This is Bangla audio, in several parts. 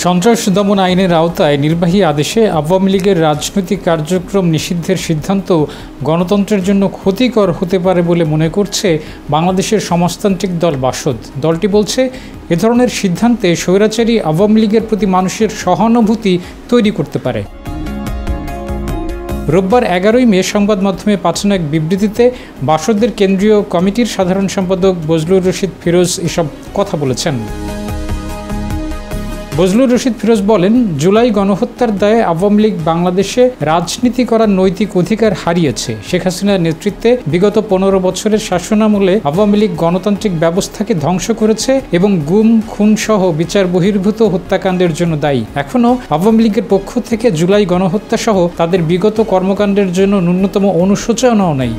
সন্ত্রাস দমন আইনের আওতায় নির্বাহী আদেশে আওয়ামী লীগের রাজনৈতিক কার্যক্রম নিষিদ্ধের সিদ্ধান্ত গণতন্ত্রের জন্য ক্ষতিকর হতে পারে বলে মনে করছে বাংলাদেশের সমাজতান্ত্রিক দল বাসদ। দলটি বলছে, এ ধরনের সিদ্ধান্তে স্বৈরাচারী আওয়ামী লীগের প্রতি মানুষের সহানুভূতি তৈরি করতে পারে। রোববার 11 মে সংবাদ মাধ্যমে পাঠানো এক বিবৃতিতে বাসদের কেন্দ্রীয় কমিটির সাধারণ সম্পাদক বজলুর রশিদ ফিরোজ এসব কথা বলেছেন। বজলুর রশিদ ফিরোজ বলেন, জুলাই গণহত্যার দায়ে আওয়ামী লীগ বাংলাদেশে রাজনীতি করার নৈতিক অধিকার হারিয়েছে। শেখ হাসিনার নেতৃত্বে বিগত 15 বছরের শাসনামলে আওয়ামী লীগ গণতান্ত্রিক ব্যবস্থাকে ধ্বংস করেছে এবং গুম, খুন সহ বিচার বহির্ভূত হত্যাকাণ্ডের জন্য দায়ী। এখনও আওয়ামী লীগের পক্ষ থেকে জুলাই গণহত্যা সহ তাদের বিগত কর্মকাণ্ডের জন্য ন্যূনতম অনুশোচনাও নেই।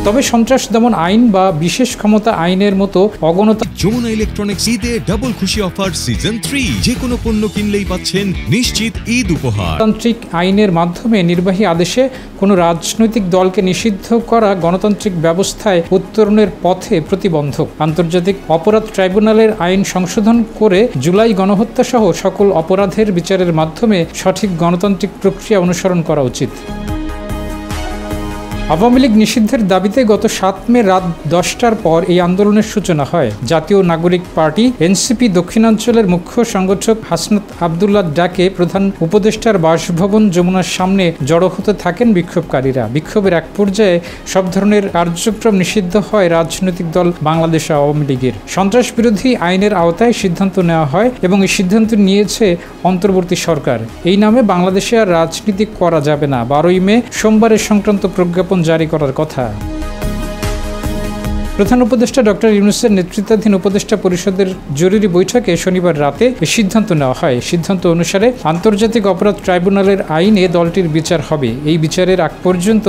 তবে সন্ত্রাস দমন আইন বা বিশেষ ক্ষমতা আইনের মতো অগণতা যমুনা ইলেকট্রনিক্স ঈদে ডাবল খুশি অফার সিজন 3, যে কোনো পণ্য কিনলেই পাচ্ছেন নিশ্চিত ঈদ উপহার। গণতান্ত্রিক আইনের মাধ্যমে নির্বাহী আদেশে কোনো রাজনৈতিক দলকে নিষিদ্ধ করা গণতান্ত্রিক ব্যবস্থায় উত্তরণের পথে প্রতিবন্ধক। আন্তর্জাতিক অপরাধ ট্রাইব্যুনালের আইন সংশোধন করে জুলাই গণহত্যা সহ সকল অপরাধের বিচারের মাধ্যমে সঠিক গণতান্ত্রিক প্রক্রিয়া অনুসরণ করা উচিত। আওয়ামী লীগ নিষিদ্ধের দাবিতে গত 7 মে রাত 10টার পর এই আন্দোলনের সূচনা হয়। জাতীয় নাগরিক পার্টি এনসিপি দক্ষিণাঞ্চলের মুখ্য সংগঠক হাসনাত আবদুল্লাহ ডাকে প্রধান উপদেষ্টার বাসভবন যমুনার সামনে জড়ো হতে থাকেন বিক্ষোভকারীরা। বিক্ষোভের এক পর্যায়ে সব ধরনের কার্যক্রম নিষিদ্ধ হয় রাজনৈতিক দল বাংলাদেশ আওয়ামী লীগের। সন্ত্রাস বিরোধী আইনের আওতায় সিদ্ধান্ত নেওয়া হয় এবং এই সিদ্ধান্ত নিয়েছে অন্তর্বর্তী সরকার। এই নামে বাংলাদেশে আর রাজনীতি করা যাবে না। 12 মে সোমবারের সংক্রান্ত প্রজ্ঞাপন জারি করার কথা। প্রধান উপদেষ্টা ডক্টর ইউনূসের নেতৃত্বাধীন উপদেষ্টা পরিষদের জরুরি বৈঠকে শনিবার রাতে সিদ্ধান্ত নেওয়া হয়। সিদ্ধান্ত অনুসারে আন্তর্জাতিক অপরাধ ট্রাইব্যুনালের আইনে দলটির বিচার হবে। এই বিচারের আগ পর্যন্ত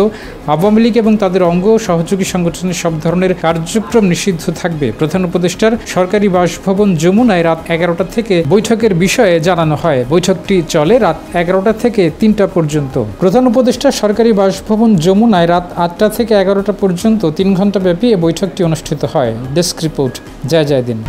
আওয়ামী লীগ এবং তাদের অঙ্গ ও সহযোগী সংগঠনের সব ধরনের কার্যক্রম নিষিদ্ধ থাকবে। প্রধান উপদেষ্টার সরকারি বাসভবন যমুনায় রাত 11টা থেকে বৈঠকের বিষয়ে জানানো হয়। বৈঠকটি চলে রাত 11টা থেকে 3টা পর্যন্ত। প্রধান উপদেষ্টার সরকারি বাসভবন যমুনায় রাত 8টা থেকে 11টা পর্যন্ত 3 ঘণ্টা ব্যাপী এই বৈঠকটি অনুষ্ঠিত হয়। ডেস্ক রিপোর্ট, জয় দিন।